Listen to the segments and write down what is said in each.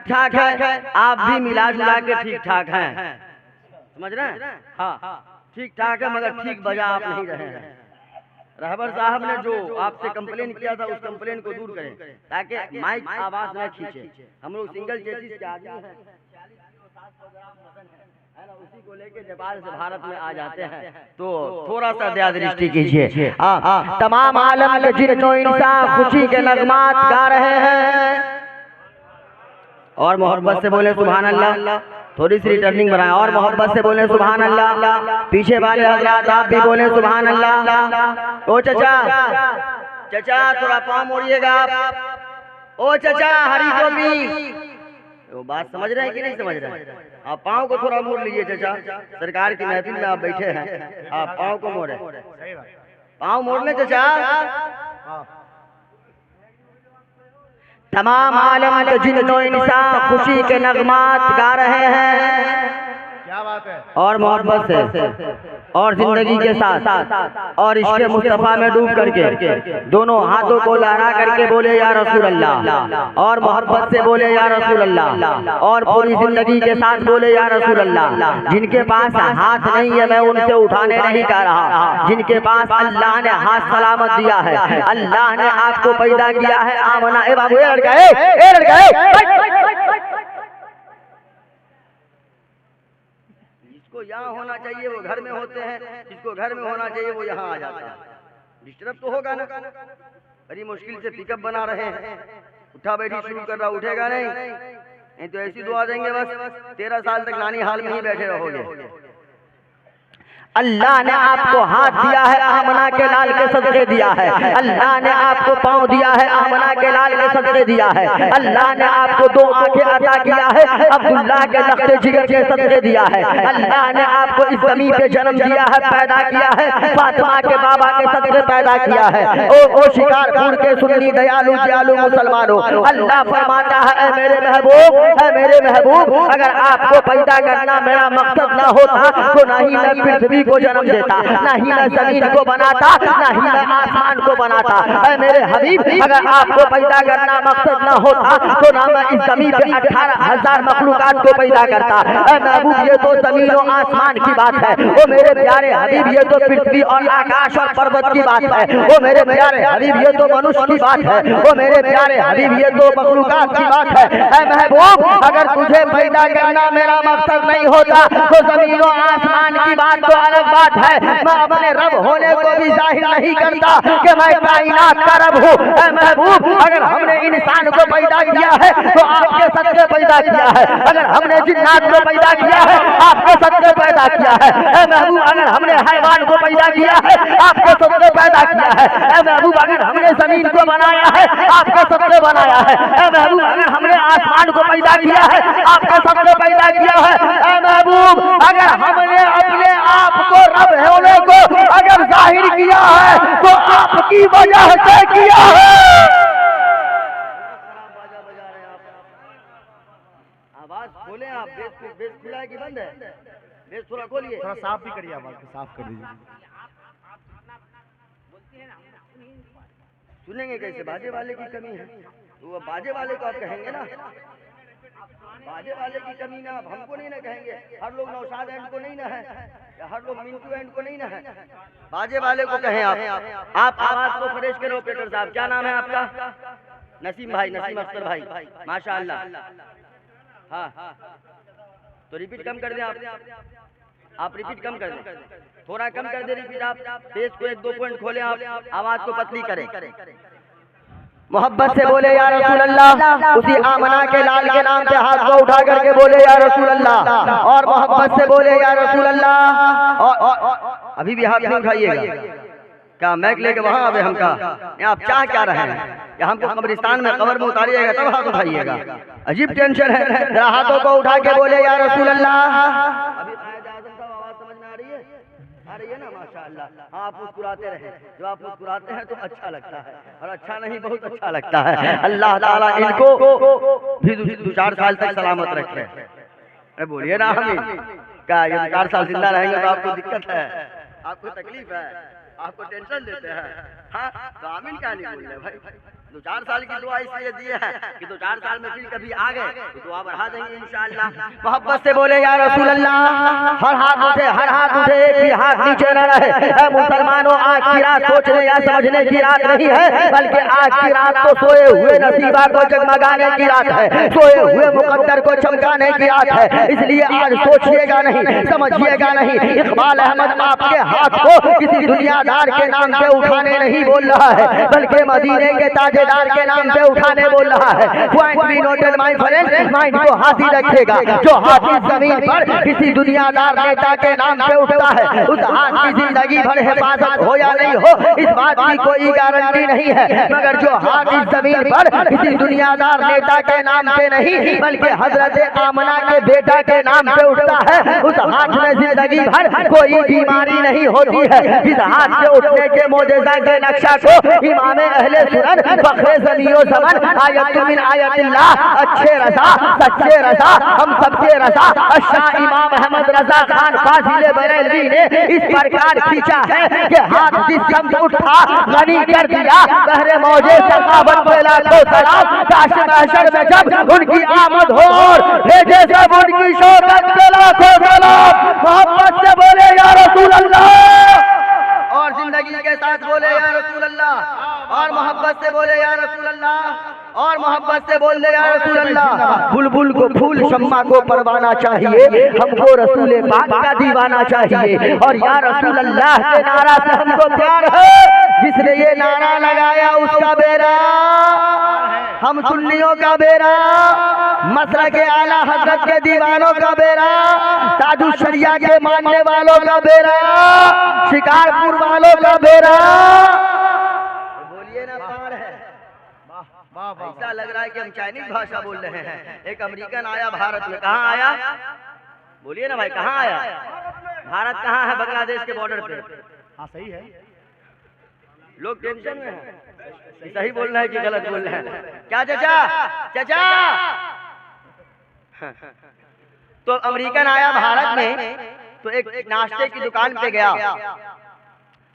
ठाक है, आप भी मिला जुला के ठीक ठाक हैं, समझ रहे हैं? हाँ ठीक ठाक है, मगर ठीक बजा आप नहीं रहे हैं। रहबर साहब ने जो आपसे कंप्लेन किया था उस कंप्लेन को दूर करें ताकि माइक आवाज न खींचे। हम लोग सिंगल चेसिस के आदमी हैं, 40 किलो 700 ग्राम है ना, उसी को लेके नेपाल से भारत में आ जाते हैं, तो थोड़ा सा दया दृष्टि कीजिए। तमाम आलम के जिन जो इंसान खुशी के नगमात गा रहे हैं और मोहब्बत से बोले सुभान अल्लाह, थोड़ी सी रिटर्निंग बनाए और मोहब्बत से बोले सुभान अल्लाह। पीछे वाले हजरात आप भी बोले सुभान अल्लाह। ओ चचा थोड़ा पाँव मोड़िएगा आप। ओ चचा हरी गोभी, वो बात समझ रहे हैं कि नहीं समझ रहे हैं? आप पाँव को थोड़ा मोड़ लीजिए चचा, सरकार की महफिल में आप बैठे हैं, आप पाँव को मोड़े, पाँव मोड़ने चचा। तमाम आलम के जिन जो इंसान खुशी के नगमात गा रहे हैं, क्या बात है, और मोहब्बत से और जिंदगी के साथ और इश्क़ मुस्तफ़ा में डूब करके दोनों हाथों को लहरा करके बोले या रसूल अल्लाह, और मोहब्बत से बोले या रसूल अल्लाह, और पूरी जिंदगी के साथ बोले या रसूल अल्लाह। जिनके पास हाथ नहीं है मैं उनसे उठाने नहीं कह रहा, जिनके पास अल्लाह ने हाथ सलामत दिया है, अल्लाह ने आपको पैदा किया है। आमना ए बाबू, ए लड़का, ए लड़का, जिसको यहाँ होना चाहिए वो घर में होते हैं, जिसको घर में होना चाहिए वो यहाँ आ जाता है। डिस्टर्ब तो होगा ना, बड़ी मुश्किल से पिकअप बना रहे हैं, उठा बैठी शुरू कर रहा, उठेगा नहीं तो ऐसी दुआ देंगे बस 13 साल तक नानी हाल में ही बैठे रहोगे। अल्लाह ने आपको हाथ दिया है, आमना के लाल के सदके दिया है। अल्लाह ने आपको पाँव दिया है, आमना के लाल के सदके दिया है। अल्लाह ने आपको 2 आंखें अता किया है, अब्दुल्लाह के लख्ते जिगर के सदके दिया है। अल्लाह ने आपको इस ज़मीन पे जन्म दिया है, पैदा किया है, फातिमा के बाबा के सदके पैदा किया है। ओ शिकारपुर के सुन्नी दयालु दयालु मुसलमानों, अल्लाह फरमाता है ऐ मेरे महबूब, ऐ मेरे महबूब, अगर आपको पैदा करना मेरा मकसद ना होता तो ना ही मैं पृथ्वी को जन्म देता, ना ही मैं जमीन को बनाता, ना ही मैं आसमान को बनाता। ऐ मेरे हबीब, अगर आपको पैदा करना मकसद ना होता तो ना मैं इस जमीन पे 18,000 मखलूकात को पैदा करता। ऐ महबूब, ये तो जमीन और आसमान की बात है, वो मेरे प्यारे हबीब ये तो पृथ्वी और आकाश और पर्वत की बात है, वो मेरे प्यारे हबीब ये तो मनुष्य की बात है, वो मेरे प्यारे हबीब ये तो मखलूकात की बात है। ऐ महबूब, अगर तुझे पैदा करना मेरा मकसद नहीं होता तो जमीन और आसमान की बात तो अलग बात है। मैं अपने रब होने को भी जाहिर नहीं करता कि मैं कायनात का रब हूँ। ऐ महबूब, अगर हमने इंसान को पैदा किया है तो आपके सदके पैदा किया है, अगर हमने जिन्नात को पैदा किया है आपके सदके पैदा किया है। ऐ महबूब, अगर हमने हैवान को पैदा किया है आपके सदके पैदा किया है। ऐ महबूब, अगर हमने जमीन को बनाया है आपके सदके बनाया है। ऐ महबूब, अगर हमने आसमान को पैदा किया है आपके सदके पैदा किया है। ऐ महबूब, अगर हमने अपने आप को रब होने को अगर जाहिर किया है तो आपकी वजह से किया है। आवाज खोले आप, बेस खुला है कि बंद है? बेस थोड़ा खोलिए, थोड़ा साफ भी करिए, आवाज को साफ कर दीजिए। सुनेंगे कैसे? बाजे वाले की कमी है तो वो बाजे वाले को आप कहेंगे ना, बाजे वाले की कमी ना आप हमको नहीं ना कहेंगे। हर लोग नौशाद एंड को नहीं ना है, या हर लोग मिंटू एंड को नहीं ना है, बाजे वाले को कहें आप आवाज को फ्रेश करो। ऑपरेटर साहब क्या नाम है आपका? नसीम भाई, नसीम अख्तर भाई, माशाअल्लाह। हाँ तो रिपीट कम कर दें आप रिपीट कम कर दें, थोड़ा कम कर दे रिपीट आप। फेस को 1-2 पॉइंट खोले आप, आवाज को पतली करें। मोहब्बत से बोले या रसूल अल्लाह, उसी आमना के लाल के नाम पे हाथ को उठा करके बोले या रसूल अल्लाह, और मोहब्बत से बोले या रसूल अल्लाह। और अभी भी हाथ नहीं उठाइएगा, क्या मैक लेके वहाँ आवे हमका? आप चाह क्या रहे हैं? या हमको कब्रिस्तान में कब्र में उतारिएगा तब हाथ उठाइएगा? अजीब टेंशन है। जरा हाथों को उठा के बोले या रसूल अल्लाह। अभी आवाज समझ में आ रही है ना? माशाअल्लाह। आप मुस्कुराते रहे, जब आप मुस्कुराते हैं तो अच्छा लगता है, और अच्छा नहीं बहुत अच्छा लगता है। अल्लाह ताला इनको भी 2-4 साल तक सलामत रखे। अरे बोलिए ना, हमें क्या ये 4 साल जिंदा रहेंगे तो आपको दिक्कत है, आपको तकलीफ है, आपको टेंशन देते हैं? हाँ तो आमीन क्या नहीं बोल रहे भाई? 2-4 साल की दुआ इसलिए दी है कि 2-4 साल में फिर कभी आ गए तो दुआ बढ़ा देंगे इंशाअल्लाह। मोहब्बत से बोले या रसूल अल्लाह। हर हाथ उठे एक भी हाथ नीचे न रहे। मुसलमानों, आज की रात सोचने या समझने की रात नहीं है, बल्कि आज की रात तो सोए हुए नसीबा को जगमगाने की रात है, सोए हुए मुकद्दर को चमकाने की रात है। इसलिए आज सोचिएगा नहीं, समझिएगा नहीं। इकबाल अहमद आपके हाथ को किसी दुनियादार के नाम से उठाने नहीं बोल रहा है, बल्कि मदीने के ताजेदार के नाम से उठाने बोल रहा है। Point be noted my friend, mind को हाथी रखेगा। जो हाथी जमीन पर किसी दुनियादार नेता के नाम से उठता है, उस हाथ की जिंदगी भर हिफाजत हो या नहीं हो, इस बात की कोई गारंटी नहीं है। मगर जो हाथ इस जमीन पर किसी दुनियादार नेता के नाम से नहीं, बल्कि हजरत आमना के बेटा के नाम से उठता है, उस हाथ में जिंदगी भर कोई बीमारी नहीं होती है। इस हाथ से उठने के मोजेज़ा के नक्शा को इमाम अहले सुनन फखरे ज़मीओ ज़मान आयत मिन आयतिल्लाह, अच्छे रज़ा सच्चे रज़ा हम सबके रज़ा शाह इमाम अहमद रज़ा खान फाजिल बरेलवी ने इस प्रकार खींचा है कि हाथ जिस शब्द उठा गनी कर दिया। बहरे मौजे सखावत पे लाखों सलाम, काश महशर में जब उनकी आमद हो और भेजे सब उनकी शौकत पे लाखों सलाम। मोहब्बत से बोले या रसूल अल्लाह, और जिंदगी के साथ बोले या रसूल अल्लाह, और मोहब्बत से बोले या रसूल अल्लाह, और मोहब्बत से बोल दे या रसूल अल्लाह। बुलबुल को फूल, शम्मा को परवाना चाहिए, हमको रसूल पाक का दीवाना चाहिए। और या रसूल अल्लाह के नारा से हमको प्यार है। जिसने ये नारा लगाया उसका बेरा, हम सुन्नियों का बेरा, मसलक के आला हजरत के दीवानों का बेरा, ताजु शरिया के मानने वालों का बेरा, शिकारपुर वालों का बेरा। बोलिए ना, पार है। ऐसा लग रहा है कि हम चाइनीज भाषा बोल रहे हैं। एक अमेरिकन आया भारत में, कहाँ आया? बोलिए ना भाई, कहाँ आया? भारत कहाँ है? बांग्लादेश के बॉर्डर पे। हाँ सही है। लोग टेंशन में हैं, सही बोल रहे हैं कि गलत बोल रहे हैं? क्या चाचा? चाचा तो अमेरिकन आया भारत में, तो एक नाश्ते की दुकान पे गया,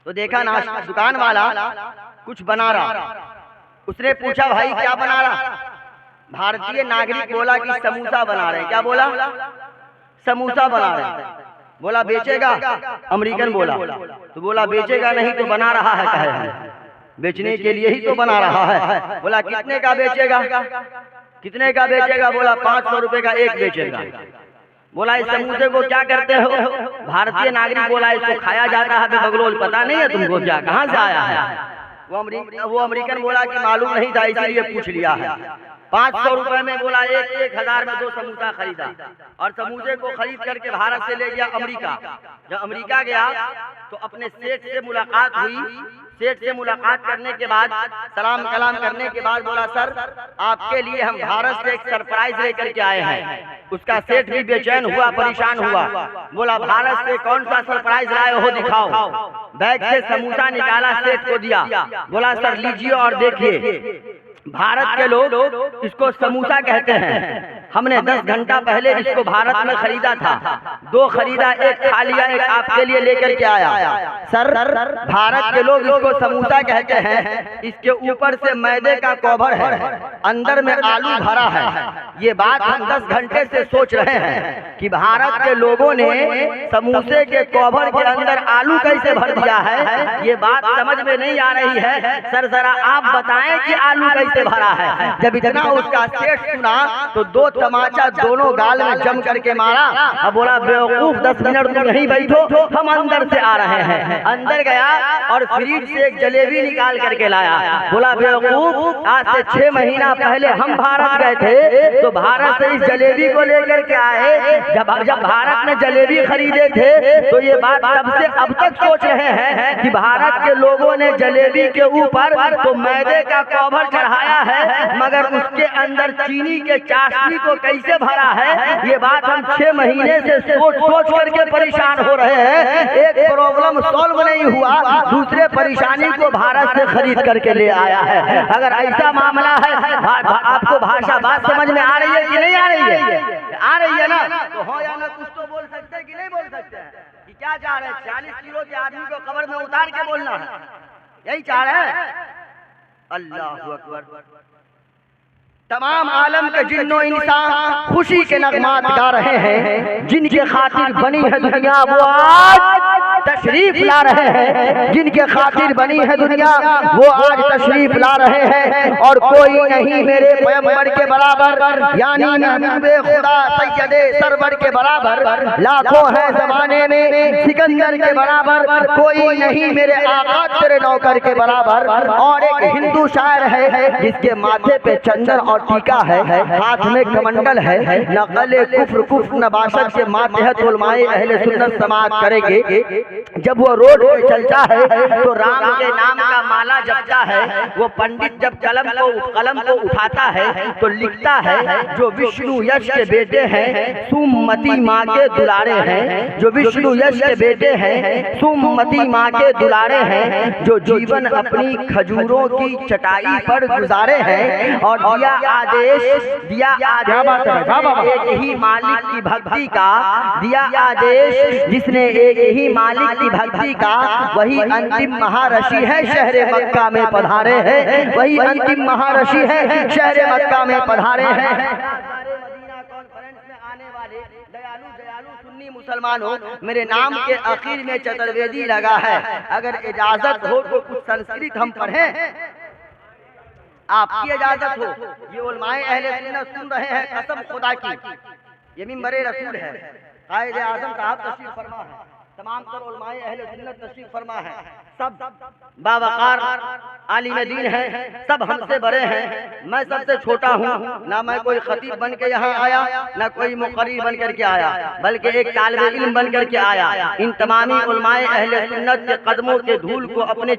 तो देखा नाश्ता दुकान वाला कुछ बना रहा। उसने पूछा भाई क्या बना रहा? भारतीय नागरिक बोला कि समोसा बना रहे हैं। क्या बोला? समोसा बना रहे हैं। बोला बेचेगा? अमेरिकन बोला, तो बोला बेचेगा नहीं तो बना रहा है, कहे बेचने के लिए ही तो बना रहा है। बोला कितने का बेचेगा? कितने का बेचेगा? बोला 500 रुपए का एक बेचेगा। बोला इस समोसे को क्या करते हो? भारतीय नागरिक बोला इसको खाया जाता है बगलोल, पता नहीं है तुमको क्या, कहाँ से आया है? वो अमेरिकन बोला कि मालूम नहीं था इसलिए पूछ लिया है। 500 रुपए में बोला 1000 में 2 समोसा खरीदा, और समोसे को खरीद करके भारत से ले गया अमेरिका। जब अमेरिका गया तो अपने सेठ से मुलाकात हुई। सेठ से मुलाकात करने के बाद सलाम कलाम करने के बाद बोला सर आपके लिए हम भारत से एक सरप्राइज लेकर के आए हैं। उसका सेठ भी बेचैन हुआ, परेशान हुआ। बोला भारत से कौन सा सरप्राइज लाए हो, दिखाओ। बैग से समोसा निकाला, सेठ को दिया। बोला सर लीजिए और देखिए, भारत के लोग इसको समोसा कहते हैं। हमने 10 घंटा पहले इसको भारत में खरीदा था, 2 खरीदा, एक खा लिया, एक आपके लिए लेकर के आया। सर भारत के लोग इसको समोसा कहते हैं। इसके ऊपर से मैदे का कवर है, अंदर में आलू भरा है। ये बात हम 10 घंटे से सोच रहे हैं कि भारत के लोगों ने समोसे के कवर के अंदर आलू कैसे भर दिया है। ये बात समझ में नहीं आ रही है। सर जरा आप बताएं कि आलू कैसे भरा है। जब इतना उसका सेठ सुना तो 2 तमाचा दोनों गाल में जम करके मारा। अब बोला बेवकूफ 10 मिनट तुम यहीं बैठो, हम अंदर से आ रहे हैं। अंदर गया और फ्रिज से एक जलेबी निकाल करके लाया। बोला बेवकूफ आज से 6 महीना पहले हम भारत गए थे, तो भारत से इस जलेबी को लेकर के आए। जब भारत में जलेबी खरीदे थे तो ये बात तब से अब तक सोच रहे हैं कि भारत के लोगों ने जलेबी के ऊपर तो मैदे का कवर चढ़ाया है, मगर उसके अंदर चीनी के चाशनी को कैसे भरा है। ये बात हम 6 महीने से सोच करके परेशान हो रहे हैं। एक प्रॉब्लम सॉल्व नहीं हुआ, दूसरे परेशानी को भारत से खरीद करके ले आया है। अगर ऐसा मामला है, आपको भाषा बात समझ में आ रही है कि नहीं आ रही है? आ रही है ना? तो हो या ना कुछ तो बोल सकते हैं कि नहीं बोल सकते हैं? कि क्या चाह रहे हैं? 40 किलो के आदमी को कब्र में उतार के बोलना है, यही चाह रहे हैं? अल्लाहु अकबर। तमाम आलम के जिन्नो इंसान खुशी के नगमात गा रहे हैं। जिनके खातिर बनी है दुनिया वो आज तशरीफ ला रहे हैं। जिनके खातिर बनी है दुनिया वो आज तशरीफ ला रहे हैं। और कोई नहीं मेरे पैगंबर के बराबर, यानी महबूबे खुदा सैयदे सरवर के बराबर। लाखों है जमाने में सिकंदर के बराबर, कोई नहीं मेरे आका तेरे नौकर के बराबर। और एक हिंदू शायर है जिसके माथे पे चंदन और टीका है, हाथ में कमंडल है। नकले कुफ्र कुफ्र नबाशत के मातहत उलमाए अहले सुन्नत समाअत करेंगे। जब वो रोड पे चलता है तो राम के नाम का माला जपता है। वो पंडित जब कलम को उठाता है तो लिखता है जो विष्णु यश के बेटे हैं सुमति माँ के दुलारे हैं। जो विष्णु यश के बेटे हैं सुमति माँ के दुलारे हैं। जो जीवन अपनी खजूरों की चटाई पर गुजारे हैं। और दिया आदेश एक ही मालिक की भक्ति का, दिया आदेश जिसने एक ही मालिक की भक्ति का, वही अंतिम महारषि है शहरे मक्का में पधारे हैं। वही अंतिम महारषि है शहरे मक्का में पधारे हैं। कॉन्फ्रेंस में आने वाले दयालु सुन्नी मुसलमान हो, मेरे नाम के आखिर में चतुर्वेदी लगा है। अगर इजाजत हो तो कुछ संस्कृत हम पढ़ें, आपकी इजाजत हो। ये उलमाए अहले सुन्नत सुन रहे हैं, कसम खुदा की ये मिंबरे रसूल है। कायदे आज़म साहब तशरीफ फरमा है, तमाम तर उलमाए अहले सुन्नत तशरीफ फरमा है। सब बावकार आलिम दीन है, सब हमसे बड़े हैं। मैं सबसे छोटा हूँ। ना मैं कोई खतीब बन के यहाँ आया, ना कोई मुक़र्रिर बन करके आया, बल्कि एक तालिबे इल्म बन करके आया। इन तमामी उलमाए अहले सुन्नत के कदमों के धूल को अपने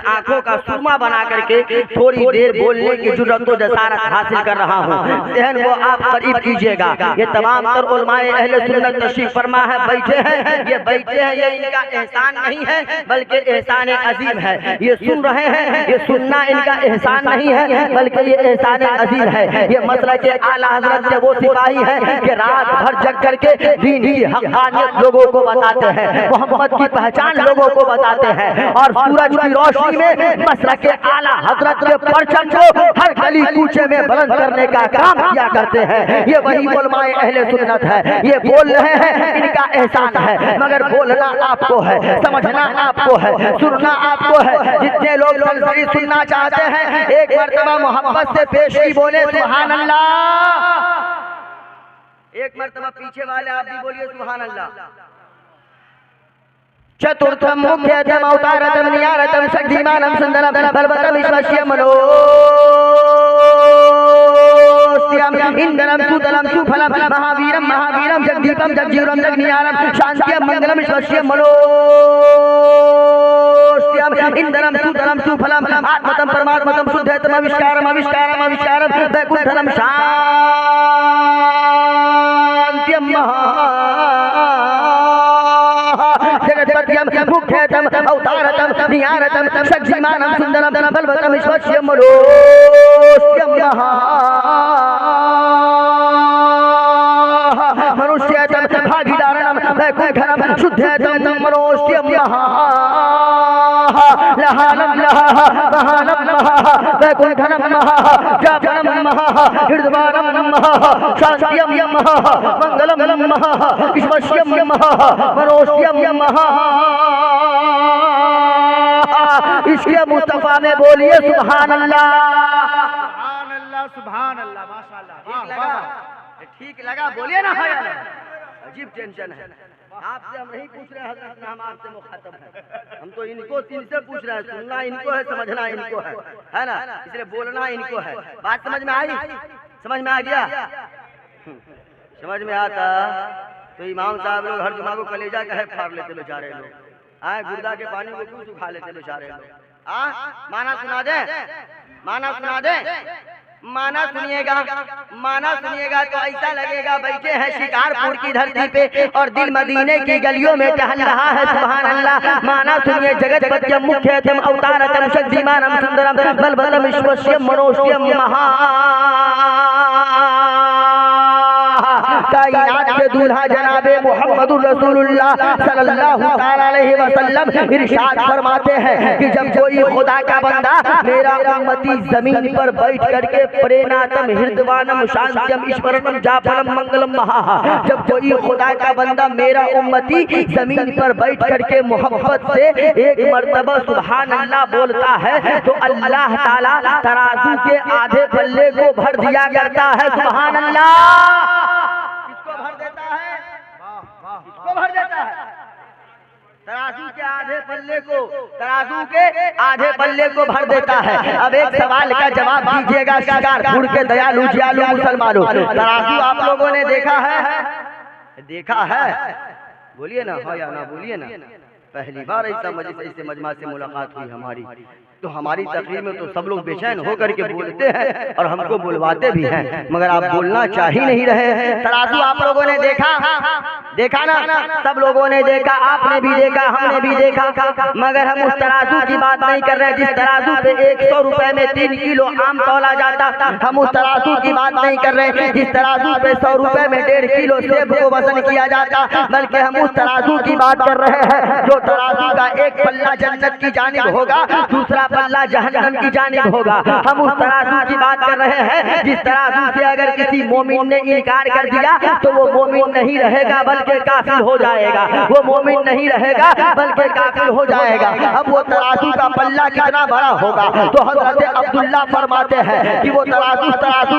आँखों का सुरमा बना करके थोड़ी देर बोलने की जुर्रत व जसारत हासिल कर रहा हूँ। जहन वो आप करीब कीजिएगा। ये तमाम तर उलमाए अहले सुन्नत तशरीफ फरमा है, बैठे हैं। ये बैठे हैं, ये इनका एहसान नहीं है बल्कि एहसान अजीम है। ये सुन रहे हैं, ये सुनना इनका एहसान नहीं है बल्कि ये एहसान अजीम है। ये मसला के आला हज़रत के वो सिपाही है कि रात भर जग करके दीन की हक़ानियत लोगों को बताते हैं, मोहम्मद की पहचान लोगों को बताते हैं। और सूरज की रोशनी में मसला के आला हज़रत के परचम को हर गली कूचे में बुलंद करने का काम किया करते हैं। ये वही उलमाए अहले सुन्नत है। ये बोल रहे हैं, इनका एहसान है, मगर बोलना आपको है, समझना आपको है, सुनना आपको है। जितने लोग सही सुनना चाहते हैं एक मर्तबा मोहब्बत से पेश की बोले सुभान अल्लाह। एक मर्तबा पीछे वाले आप भी बोलिए सुभान अल्लाह। चतुर्थम मुख्यतम अवतारतम नियारतम शक्तिमानम सुंदरम बलवतम विश्वस्यम इंद्रम सुतलम सुफलम महावीरम महावीरम जगदीपम जगजीवरम जगनियारम शांतियम मंगलम विश्वस्यम इंद्रम सुतलम सुफलम आत्मतम परमात्मतम शुद्धतम अविष्कारम अविष्कारम अविष्कारम वैकुंठम शांत्यम जगत्पत्यम मुख्यतम अवतारतम नियारतम शक्तिमानम सुंदरम बलवतम विश्वस्यम मनुष्यतम भागीदारणम वैकुंठम शुद्धतम मनोष्यम लहानम लहा महानम महा वैकुंठनम महा जागरणम महा हृदवारम महा शांत्यम महा मंगलम महा विश्वस्यम महा मनोष्यम महा। इसके मुस्तफा में बोलिए सुभान अल्लाह। सुभान अल्लाह, सुभान अल्लाह, माशाअल्लाह। ठीक लगा बोलिए ना। अजीब टेंशन है। आपसे हम नहीं पूछ रहे हैं हजरत, हम आपसे मुखातब हैं। हम तो इनसे पूछ रहे हैं, सुनना इनको है, समझना इनको है ना, इसलिए बोलना इनको है। बात समझ में आई? समझ में आ गया? समझ में आता तो इमाम साहब लोग हर जुमा को कलेजा का है फाड़ लेते बेचारे लोग। गुर्दा के पानी को क्यों सुखा लेते बेचारे लोग। माना सुना दे, माना सुना दे, माना सुनिएगा, माना सुनिएगा तो ऐसा लगेगा बैठे हैं शिकारपुर की धरती पे और दिल मदीने की गलियों में टहल रहा है। सुभान अल्लाह। माना सुनिए, जगत्पत्यम मुख्यतम अवतारतम शक्तिमानम सुंदरम बलवतम विश्वस्यम मनोष्यम महा कायनात के दूल्हा जनाबे मुहम्मदुर रसूलुल्लाह सल्लल्लाहु अलैहि वसल्लम इरशाद फरमाते हैं कि जब कोई खुदा का बंदा मेरा उम्मती जमीन पर बैठ करके प्रेनातम हृदवानम शांत्यम ईश्वरम जाफलम मंगलम महा, जब कोई खुदा का बंदा मेरा उम्मती जमीन पर बैठ करके मोहब्बत से एक मर्तबा सुभान अल्लाह बोलता है तो अल्लाह ताला तराजू के आधे पल्ले को भर दिया करता है। सुभान अल्लाह। किसको भर देता है? किसको भर देता है? तराजू के आधे पल्ले को, तराजू के आधे पल्ले को भर देता है। अब एक सवाल का जवाब दीजिएगा शिकारपुर के दयालु जियालु मुसलमानों, तराजू आप लोगों ने देखा है? देखा है? बोलिए ना, हाँ या ना बोलिए ना। पहली बार ऐसा मजमा से मुलाकात हुई हमारी, तो हमारी तकरीर में तो सब लोग बेचैन होकर के बोलते हैं और हमको बुलवाते भी हैं, मगर आप बोलना चाह ही नहीं रहे हैं। तराजू आप लोगों ने देखा? देखा ना? सब लोगों ने देखा, आपने भी देखा, हमने भी देखा, मगर हम उस तराजू की बात नहीं कर रहे जिस तराजू पे 100 रुपए में 3 किलो आम तौला जाता। हम उस तराजू की बात नहीं कर रहे जिस तराजू पे 100 रुपए में 1.5 किलो सेब को वजन किया जाता, बल्कि हम उस तराजू की बात कर रहे हैं जो तराजू का एक पल्ला जन्नत की जानिब होगा, दूसरा पल्ला जहन्नम की जानिब होगा। हम उस तराजू की बात कर रहे हैं जिस तराजू से अगर किसी मोमिन ने इनकार कर दिया तो वो मोमिन नहीं रहेगा बल्कि काफिर हो जाएगा। वो मोमिन नहीं रहेगा बल्कि काफिर हो जाएगा। अब वो तराजू का पल्ला कितना बड़ा होगा? तो हज़रत अब्दुल्ला फरमाते हैं कि वो तराजू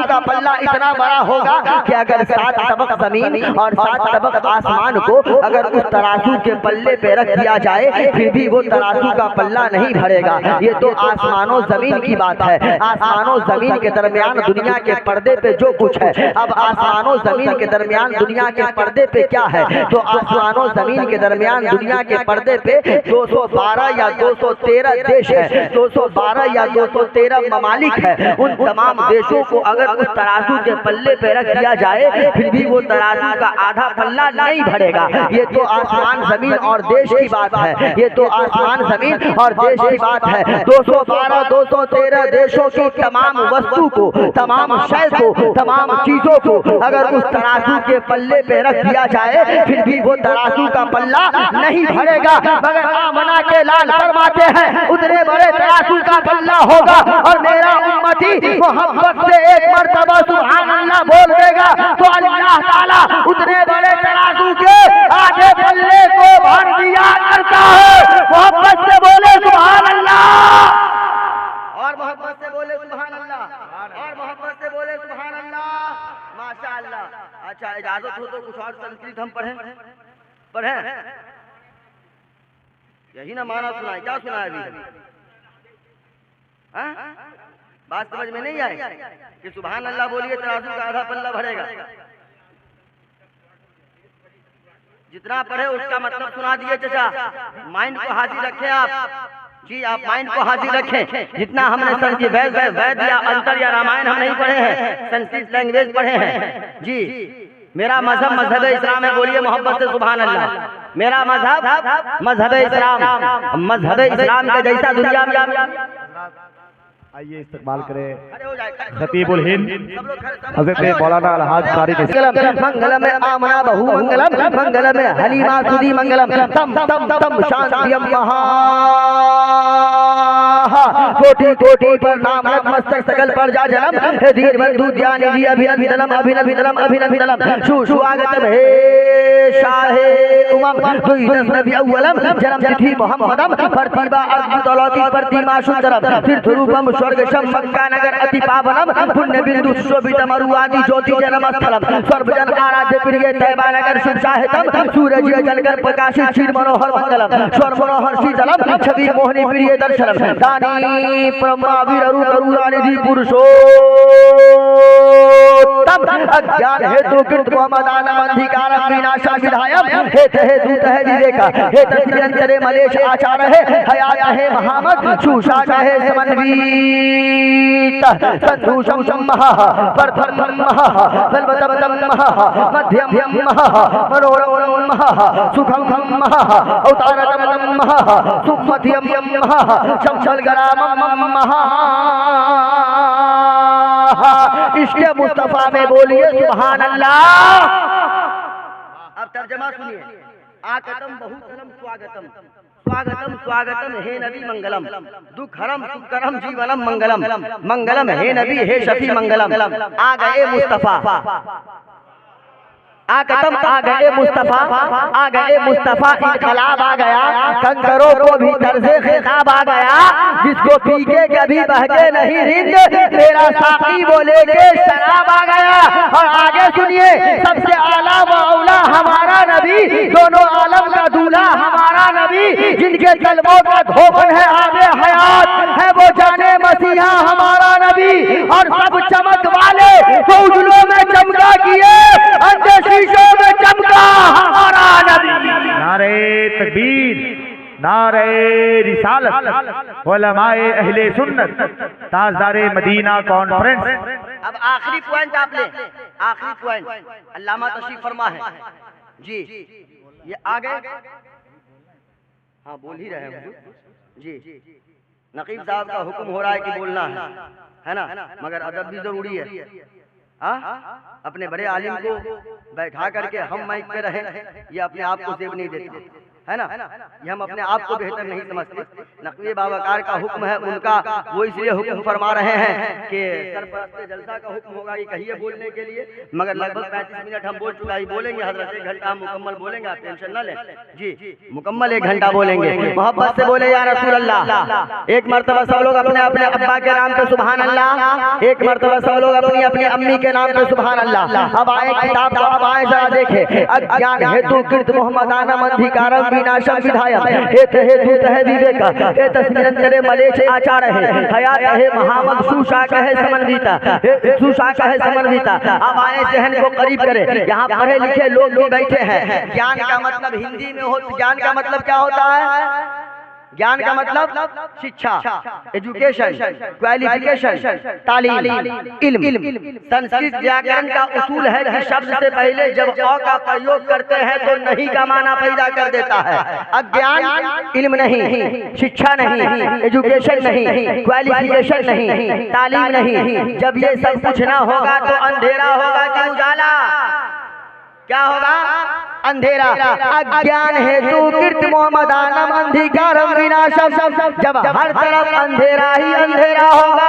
का पल्ला इतना बड़ा होगा कि अगर 7 तबक जमीन और 7 तबक आसमान को अगर उस तराजू के पल्ले पे रख दिया जाए फिर भी वो तराजू का पल्ला नहीं भरेगा। ये तो आसमानों जमीन की बात है। आसमानों जमीन के दरमियान दुनिया के पर्दे पे जो कुछ है, अब आसमानों जमीन के दरमियान दुनिया के पर्दे पे क्या है? तो आसमानों जमीन के दरमियान दुनिया के पर्दे पे 212 या 213 देश है, 212 या 213 ममालिक है। उन तमाम देशों को अगर उस तराजू के पल्ले पे रख दिया जाए फिर भी वो तराजू का आधा पल्ला नहीं भरेगा। ये तो आसमान जमीन और देश की बात है। ये तो आसमान जमीन और देश की बात है। 212 213 देशों की तमाम वस्तु को, तमाम शय को, तमाम चीजों को अगर उस तराजू के पल्ले पे रख दिया जाए फिर भी वो तराजू का पल्ला नहीं भरेगा। मगर आमना के लाल फरमाते हैं उतने बड़े तराजू का पल्ला होगा और मेरा उम्मती मोहब्बत से एक मर्तबा सुभान अल्लाह बोल देगा तो अल्लाह ताला उतने बड़े तराजू के आधे पल्ले को भर दिया करता है। मोहब्बत से बोले सुभान अल्लाह, और मोहब्बत से बोले सुभान अल्लाह, और मोहब्बत से बोले सुभान अल्लाह। माशाअल्लाह। अच्छा, इजाजत हो तो कुछ और संस्कृत हम पढ़ें। यही ना माना सुनाए, क्या सुना है अभी? बात समझ में नहीं आई कि सुभान अल्लाह बोलिए तराजू का आधा पल्ला भरेगा। जितना पढ़े उसका मतलब सुना दिए चाचा। माइंड को हाजिर रखें आप जी, आप माइंड को हाजिर रखें। जितना हमने संस्कृत वैद या अंतर या रामायण हम नहीं पढ़े हैं, संस्कृत लैंग्वेज पढ़े हैं जी। मेरा मजहब इस्लाम है, बोलिए मोहब्बत से सुभान अल्लाह। मेरा मजहब मजहब इस्लाम के जैसा दुनिया में। आइए इस्तेमाल करें खतीबुल हिंद हज़रत मौलाना अलहाज कारी मंगलम आमना बहु मंगलम, मंगलम हलीमा सुदी मंगलम, तम तम तम शांतियम महा। कोटि कोटि पर नाम मस्तक सकल पर जा जन्म हे धीर बंधु ज्ञान जी अभिनंदनम अभिनंदनम अभिनंदनम सुस्वागतम हे शाहे उमम दुईदस नबी अव्वलम जन्म तिथि मोहम्मदम प्रतिभा अद्भुत अलौकिक प्रतिमा सुंदरम तीर्थ रूपम स्वर्गशम मक्का नगर अति पावनम पुण्य बिंदु शोभित मरुआदि ज्योति जन्म स्थलम सर्वजन आराध्य प्रिय तैबा नगर शुभ साहितम सूरज जलकर प्रकाशित क्षीर मनोहर मंगलम स्वर मनोहर शीतलम छवि मोहनी प्रिय दर्शनम दानी ब्रह्मा वीरु करुणानिधि पुरुषोत्तम अज्ञान हेतु कृत मोहम्मदानम अंधिकारम विनाशा विधायम हे तहे दूत है विवेका हे तत्निरंतरे मलेश आचार है हयात है महामत सुशाट है समन्वित संधूषम सम्महा परधर्मम महा बलवतम महा मध्यम महा मनोरम महा सुखम महा अवतारतम महा सुमध्यम महा शमशल गरामम महा। इश्क़ मुस्तफा में बोलिए सुभान अल्लाह। तर्जमा सुनिए। आकतम बहुतलम स्वागतम, स्वागतम स्वागतम हे नबी मंगलम, दुखहरम सुखकरम जीवनम मंगलम, मंगलम हे नबी हे शफी मंगलम। आ गए मुस्तफा, आकतम आ गए मुस्तफा, आ गए मुस्तफा, इनकलाब आ गया, कंकरों को भी तर्ज़े खिताब आ गया। जिसको पी के कभी बहके नहीं रिंद, मेरा साकी वो लेके शराब आ गया। और आगे सुनिए, सबसे आला व औला हमारा नबी, दोनों आलम का दूल्हा हमारा नबी, जिनके कलमों का धोबन है आबे हयात, है वो जाने मसीहा हमारा नबी। और सब चमक वाले तो उजलों में चमका किए, अंधे शीशों में चमका हमारा नबी। नारे तकबीर, नारे रिसालत, उलमाए अहले सुन्नत, ताजदारे मदीना कॉन्फ्रेंस। अब आखिरी पॉइंट आप ले, आखिरी पॉइंट अल्लामा तशरीफ फरमा है जी। ये आ गए, हाँ बोल ही रहे हैं जी। नकीब साहब का हुक्म हो रहा है कि बोलना है ना, मगर अदब भी जरूरी है। हाँ, अपने बड़े आलिम को बैठा करके हम माइक पे रहे, ये अपने आप को जेब नहीं देता है ना, ये हम अपने आप को बेहतर नहीं समझते। नकवी बाबाकार का हुक्म है उनका, वो इसलिए हुक्म फरमा रहे हैं कि सरपरस्त जलसा का हुक्म होगा कि कहिए बोलने के लिए, मगर लगभग 35 मिनट हम बोल चुका ही, बोलेंगे हजरत 1 घंटा मुकम्मल बोलेंगे, आप टेंशन न लें जी, मुकम्मल 1 घंटा बोलेंगे। मोहब्बत से बोले या रसूल अल्लाह। एक मरतबा सब लोग अपने अपने अब्बा के नाम पे सुभान अल्लाह, एक मरतबा सब लोग अपनी अपनी अम्मी के नाम पे सुभान अल्लाह। अब आए किताब को, अब आए जरा देखे। अज्ञान हेतु कृत मोहम्मद आनम अंधिकारम विनाशम विधायक, हेत हेतु है विवेक, हे तस्मिरंतरे मलेश आचार है, हयात है महामद सुशाक है समन्विता, सुशाक है समन्विता। अब आए जहन को करीब करे, यहाँ पढ़े लिखे लोग भी बैठे हैं। ज्ञान का मतलब हिंदी में हो, ज्ञान का मतलब क्या होता है? ज्ञान का मतलब शिक्षा, एजुकेशन, क्वालिफिकेशन, तालीम, इल्म। संस्कृत व्याकरण का उसूल है कि शब्द से पहले जब अ का प्रयोग करते हैं तो नहीं का माना पैदा कर देता है। अज्ञान इल्म नहीं, शिक्षा नहीं, एजुकेशन नहीं, क्वालिफिकेशन नहीं, तालीम नहीं। जब ये सब कुछ ना होगा तो अंधेरा होगा कि उजाला? क्या होगा? अंधेरा। अज्ञान हेतु कृत मोहम्मद आनम अंधिकारम विनाशम। जब हर तरफ अंधेरा ही अंधेरा होगा,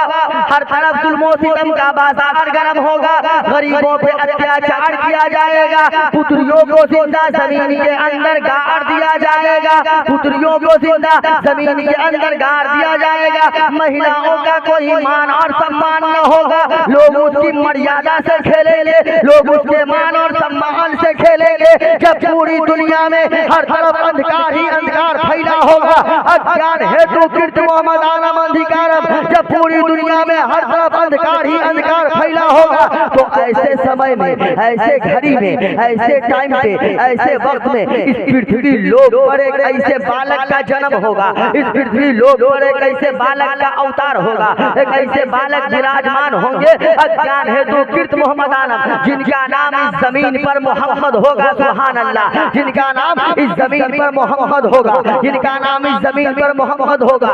हर तरफ जुल्मों सितम का बाजार गर्म होगा, गरीबों पे अत्याचार किया जाएगा, पुत्रियों को जिंदा जमीन के अंदर गाड़ दिया जाएगा, पुत्रियों को जिंदा जमीन के अंदर गाड़ दिया जाएगा, महिलाओं का कोई मान और सम्मान न होगा, लोग उसकी मर्यादा से खेलेंगे, लोग उसके मान और सम्मान से खेलेंगे। जब पूरी दुनिया में हर तरफ अंधकार ही अंधकार फैला होगा, अज्ञान हेतु कृत मोहम्मद आनम अंधिकारम, जब पूरी दुनिया में हर तरफ अंधकार ही अंधकार फैला होगा, तो ऐसे समय में, ऐसे घड़ी में, ऐसे टाइम पे, ऐसे वक्त में इस पृथ्वी लोक पर एक ऐसे बालक का जन्म होगा, इस पृथ्वी लोक पर एक ऐसे बालक का अवतार होगा, एक ऐसे बालक विराजमान होंगे। अज्ञान हेतु कृत मोहम्मद आनम, जिनका नाम इस जमीन पर मोहम्मद होगा, सुभान अल्लाह, जिनका नाम इस जमीन पर मोहम्मद होगा, जिनका नाम इस जमीन पर मोहम्मद होगा।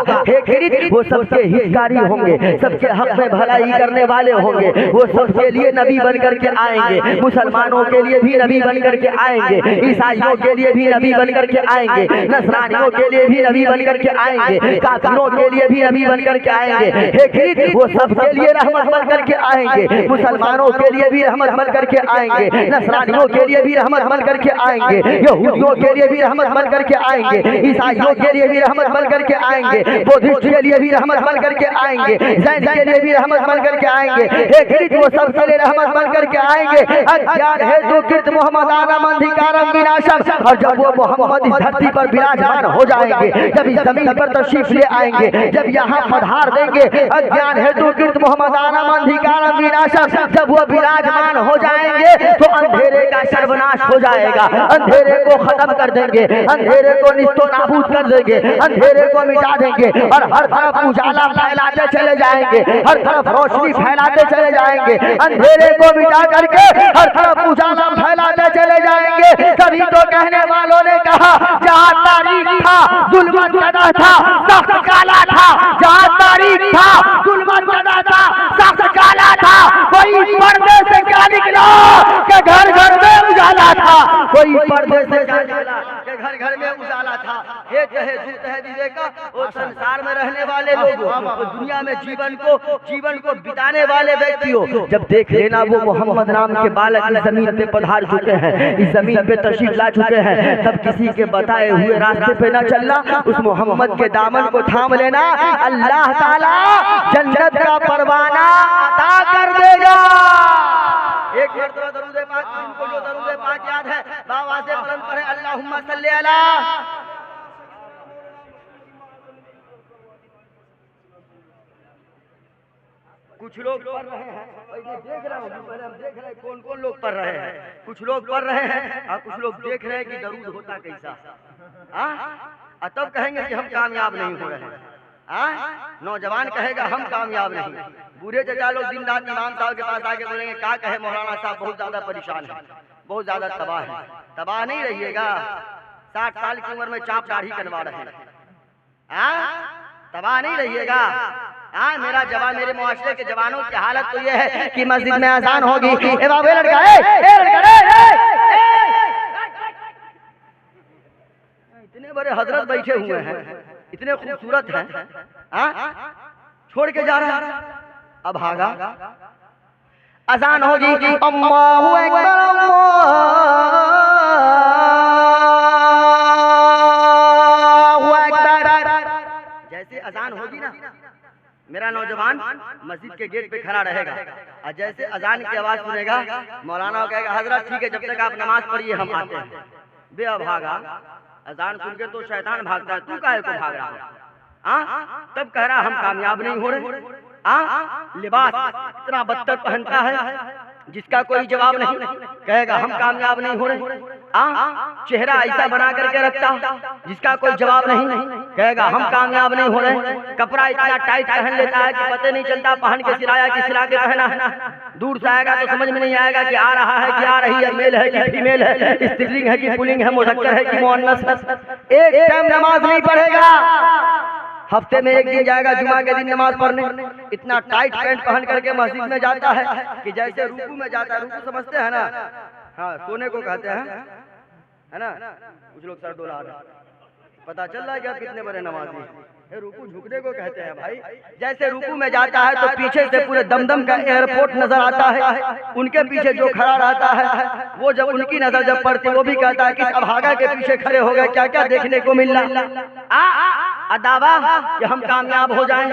वो सबके हितकारी होंगे, सबके हक में भलाई करने वाले होंगे, वो सबके लिए नबी बन करके आएंगे, मुसलमानों के लिए भी नबी बन करके आएंगे, ईसाइयों के लिए भी नबी बन करके आएंगे, नसरानियों के लिए भी नबी बन करके आएंगे, काफिरों के लिए भी नबी बन करके आएंगे। वो सबके लिए रहमत बन करके आएंगे, मुसलमानों के लिए भी रहमत बन करके आएंगे, नसरानियों के लिए भी रहमत बन करके आएंगे, यहूदियों के लिए भी रहमत बन करके आएंगे, ईसाइयों के लिए भी रहमत बन करके आएंगे, बुद्धिस्ट के लिए भी रहमत बन करके आएंगे, जैन के लिए भी रहमत बन करके आएंगे। वो सबके लिए रहमत बन करके आएंगे। अज्ञान हेतु कृत मोहम्मद आनम अंधिकारम विनाशम। और जब वो मोहम्मद इस धरती पर विराजमान हो जाएंगे, जब इस जमीन पर तशरीफ ले आएंगे, जब यहाँ पधार देंगे, अज्ञान हेतु कृत मोहम्मद आनम अंधिकारम विनाशम, जब वो विराजमान हो जाएंगे तो अंधेरे का सर्वनाश हो जाएगा, अंधेरे को खत्म कर देंगे, अंधेरे को निस्तो नाबूद कर देंगे, अंधेरे को मिटा देंगे और हर तरफ उजाला फैलाते चले जाएंगे, हर तरफ रोशनी फैलाते चले जाएंगे, अंधेरे को मिटा करके हर तरफ उजाला फैलाते चले जाएंगे। तभी तो कहने वालों ने कहा, जहाँ तारीख था जुल्मत ज़्यादा था, सख्त काला था, जहाँ तारीख था जुल्मत ज़्यादा था, सख्त काला था, कोई पर्दे से क्या निकला कि घर घर में उजाला उजाला था, कोई पर्दे से निकला कि घर घर में उजाला था। हे कहे दूत है विवेका, वो संसार में रहने वाले लोगों, दुनिया में जीवन को बिताने वाले व्यक्तियों, जब देख लेना वो मोहम्मद नाम के बालक इस जमीन पे पधार चुके हैं, इस जमीन पे तशरीफ ला चुके हैं, तब किसी के बताए हुए रास्ते पे न चलना, उस मोहम्मद के दामन को थाम लेना, अल्लाह ताला जन्नत का परवाना अता कर देगा। एक मरतबा दरूद पाक, जिनको जो दरूद पाक याद है बाबा से बुलंद पढ़े अल्लाहुम्मा सल्ली अला। कुछ लोग पढ़ रहे हैं, देख रहे हो, पहले हम देख रहे हैं कौन कौन लोग पढ़ रहे हैं। कुछ लोग पढ़ रहे हैं और कुछ लोग देख रहे हैं कि दरूद होता कैसा, और तब कहेंगे कि हम कामयाब नहीं हो रहे हैं। नौजवान कहेगा हम कामयाब नहीं, बूढ़े चचा लोग दिन रात इमाम साहब के पास आके बोलेंगे क्या कहे मौलाना साहब बहुत ज्यादा परेशान है, बहुत ज्यादा तबाह है। तबाह नहीं रहिएगा, 60 साल की उम्र में चाप दाढ़ी करवा रहे हैं, तबाह नहीं रहिएगा। मेरा जवान, मेरे मुआशरे के जवानों की हालत तो ये है कि मस्जिद में अजान होगी, ए बाबू लड़का, इतने बड़े हजरत बैठे हुए हैं, इतने खूबसूरत हैं, छोड़ के जा रहा है। अब भागा, अजान होगी, अल्लाहु अकबर, अल्लाहु अकबर। जैसे अजान होगी ना, मेरा नौजवान मस्जिद के गेट पे खड़ा रहेगा और जैसे अजान की आवाज सुनेगा मौलाना कहेगा हजरत ठीक है, जब तक आप नमाज पढ़िए हम आते हैं। बे भागा, अजान सुन के तो शैतान भागता है, तू काहे को भाग रहा है? तब कह रहा हम कामयाब नहीं हो रहे। लिबास इतना बदतर पहनता है जिसका कोई जवाब नहीं, कहेगा हम कामयाब नहीं हो रहे। चेहरा ऐसा बना करके रखता जिसका कोई जवाब नहीं, कहेगा हम कामयाब नहीं हो रहे। कपड़ा इतना टाइट पहन लेता है कि पता नहीं चलता पहन के सिलाया कि सिला के पहना है। दूर से आएगा तो समझ में नहीं आएगा कि आ रहा है कि आ रही है, मेल है कि फीमेल है, स्त्रीलिंग है कि पुल्लिंग है, मुज़क्कर है कि मुअन्नस है। एक टाइम नमाज नहीं पढ़ेगा, हफ्ते में एक दिन जाएगा जुमा के दिन नमाज पढ़ने, इतना टाइट पैंट पहन करके मस्जिद में जाता है कि जैसे रुकू में जाता है। रुकू समझते हैं ना? हाँ, सोने को कहते हैं, है ना? कुछ लोग सर डोला रहे, पता चल रहा है कि आप कितने बड़े नमाजी हैं। रुकू झुकने को कहते हैं भाई। जैसे रुकू में जाता है तो पीछे से पूरे दमदम का एयरपोर्ट नजर आता है, उनके पीछे जो खड़ा रहता है वो जब उनकी नजर जब पड़ती वो भी कहता है कि अभागा के पीछे खड़े हो गए, क्या क्या देखने को मिल रहा। दावा कि हम कामयाब हो जाएं,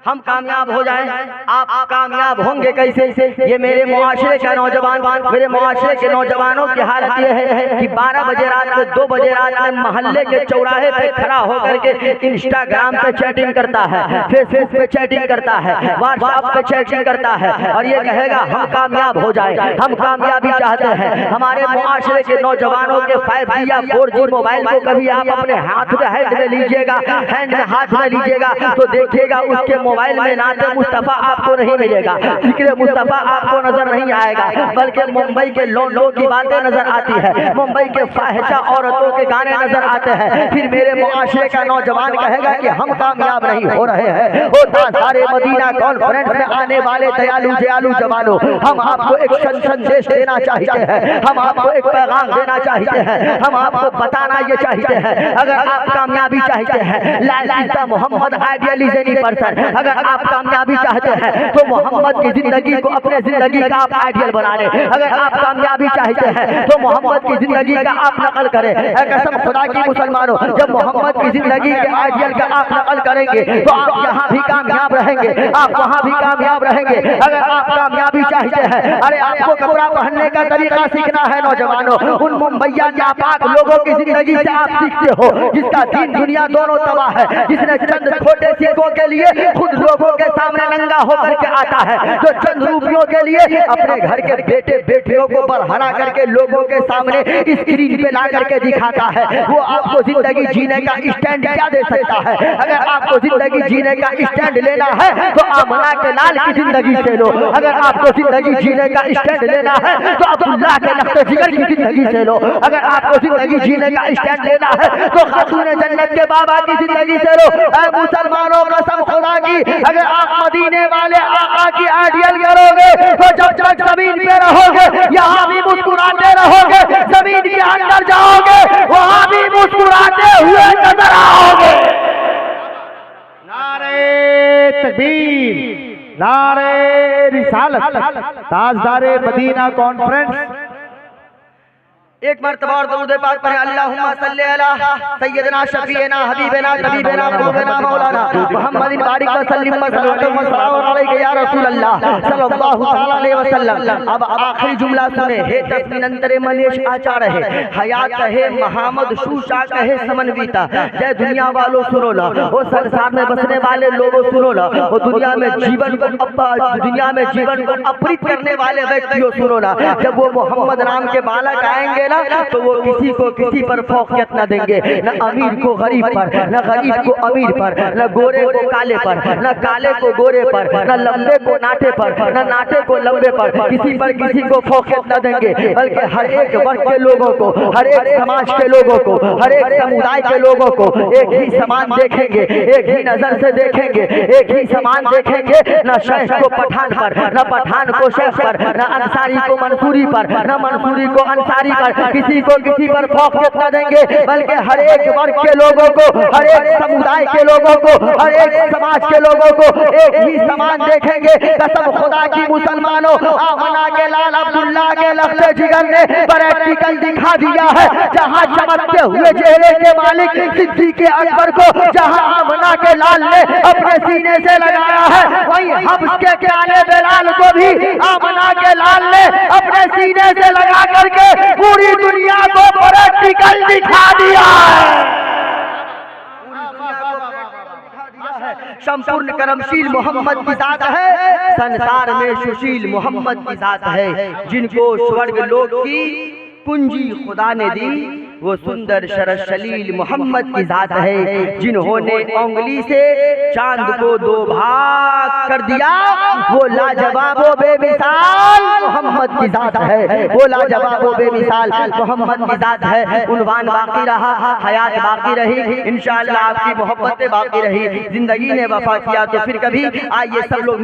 हम कामयाब हो जाएं। आप कामयाब होंगे कैसे? ये मेरे मुआशरे का नौजवान, मेरे मुआशरे के नौजवानों की हालत ये है कि 12 बजे रात में, 2 बजे रात में मोहल्ले के चौराहे पे खड़ा होकर के इंस्टाग्राम पे चैटिंग करता है, फेसबुक पे चैटिंग करता है, व्हाट्सएप पे चैटिंग करता है और ये कहेगा हम कामयाब हो जाए, हम कामयाबी चाहते हैं। हमारे मुआशरे के नौजवानों के 5G या 4G मोबाइल को कभी आप अपने हाथ में हैंड में लीजिएगा, हैंड में हाथ में लीजिएगा तो देखिएगा उसके मोबाइल में नाते मुस्तफा आपको नहीं मिलेगा, जिक्र मुस्तफा आपको नजर नहीं आएगा, बल्कि मुंबई के लोगों की बातें नजर आती है, मुंबई के फाहिशा औरतों के गाने नजर आते हैं। फिर मेरे मुआशरे का नौजवान कहेगा कि हम कामयाब नहीं हो रहे हैं। वो सारे मदीना कॉन्फ्रेंस में आने वाले दयालु दयालु जवानों, हम आपको एक संदेश देना चाहते हैं, हम आपको एक पैगाम देना चाहते हैं, हम आपको बताना ये चाहते हैं। अगर आप कामयाबी चाहते हैं, लाइला मोहम्मद आइडियलिज्म पर्सन, अगर आप कामयाबी चाहते हैं तो मोहम्मद की जिंदगी को अपने जिंदगी का आप आइडियल बना लें। अगर आप कामयाबी चाहते हैं तो मोहम्मद की जिंदगी का आप नकल करें। कसम खुदा की मुसलमानों, जब मोहम्मद की जिंदगी के आइडियल का आप नकल करेंगे तो आप यहाँ भी कामयाब रहेंगे, आप वहाँ भी कामयाब रहेंगे। अगर आप कामयाबी चाहते हैं, अरे आपको कपड़ा पहनने का तरीका सीखना है नौजवानों, उन मुंबईया नापाक लोगों की जिंदगी से आप सीखते हो जिसका दीन दुनिया दोनों तबाह है, जिसने चंद छोटे सिक्कों के लिए खुद लोगों के सामने नंगा होकर के आता है, जो चंद रुपयों के लिए अपने घर के बेटे बेटियों को बरहरा करके लोगों के सामने स्क्रीन पे ला करके दिखाता है। वो आपको जिंदगी जीने का स्टैंड क्या दे सकता है? अगर आपको जिंदगी जीने का स्टैंड लेना है तो आमना के लाल की जिंदगी से लो। अगर आपको जिंदगी जीने का स्टैंड लेना है तो अब्दुल्लाह के लख्त जिगर की जिंदगी से लो। अगर आपको जिंदगी जीने का स्टैंड लेना है तो खातून जन्नत के बाबा की जिंदगी से लो। मुसलमानों कसम खुदा की, अगर आप मदीने वाले आका की आइडियल करोगे तो जब तक जमीन पे रहोगे यहाँ भी मुस्कुराते रहोगे, अंदर जाओगे वहां भी मुस्कुराते हुए नजर आओगे। नारे तकबीर, नारे रिसालत, ताजदारे मदीना कॉन्फ्रेंस। एक मर्तबा और दरूद पाक पढ़े। अल्लाहुम्मा सल्ली अला सय्यदना शफीना हबीबना तबीबना मौलाना मौलाना मुहम्मदिन बारिक व सल्लिम व सल्लल्लाहु अलैहि या रसूल अल्लाह सल्लल्लाहु अलैहि वसल्लम। अब आखिरी जुमला सुने। हे तस्मीन अंतरे मलेश आचार है, हयात है मोहम्मद शूशा कहे समन्विता। जय दुनिया वालों सुनो ना, वो संसार में बसने वाले लोगों सुनो ना, वो दुनिया में जीवन को अपरित करने वाले व्यक्तियों सुनो ना। जब वो मोहम्मद नाम के बालक आएंगे ना तो वो किसी को किसी पर फौकियत न देंगे, न अमीर को गरीब पर, न गरीब को अमीर पर, न गोरे को काले पर, न काले को गोरे पर, न लंबे को नाटे पर, न नाटे को लंबे पर, किसी पर किसी को फौकियत न देंगे, बल्कि हर एक वर्ग के लोगों को, हर एक समाज के लोगों को, हर एक समुदाय के लोगों को एक ही समान देखेंगे, एक ही नजर से देखेंगे, एक ही समान देखेंगे। न शेख को पठान पर, न पठान को शेख पर, न अंसारी को मंसूरी पर, न मंसूरी को अंसारी पर, किसी को किसी पर फौकियत न देंगे, बल्कि हर एक वर्ग के लोगों को, हर एक समुदाय के लोगों को, हर एक समाज के लोगों को एक ही समान देखेंगे। कसम खुदा की मुसलमानों, आमना के लाल अब्दुल्ला के लख्ते जिगर ने प्रैक्टिकल दिखा दिया है। जहां चमकते हुए चेहरे के मालिक सिद्दीक़ अकबर को जहां आमना के लाल ने अपने सीने से लगाया है, वहीं हब्स के काले बेलाल को भी आमना के लाल ने अपने सीने से लगा करके पूरी दुनिया को प्रैक्टिकल दिखा दिया है। संपूर्ण करमशील मोहम्मद की जात है, संसार में सुशील मोहम्मद की जात है। जिनको स्वर्ग लोक की कुंजी खुदा ने दी, वो सुंदर शरस शलील मोहम्मद की जात है। जिन्होंने उंगली से चांद को दो भाग कर दिया, वो लाजवाब व बेमिसाल मोहम्मद की जात है। वो लाजवाब व बेमिसाल मोहम्मद की जात है। उन्वान बाकी रहा, हयात बाकी रही, इंशाअल्लाह आपकी मोहब्बतें बाकी रही। जिंदगी ने वफा किया तो फिर कभी आइए सब लोग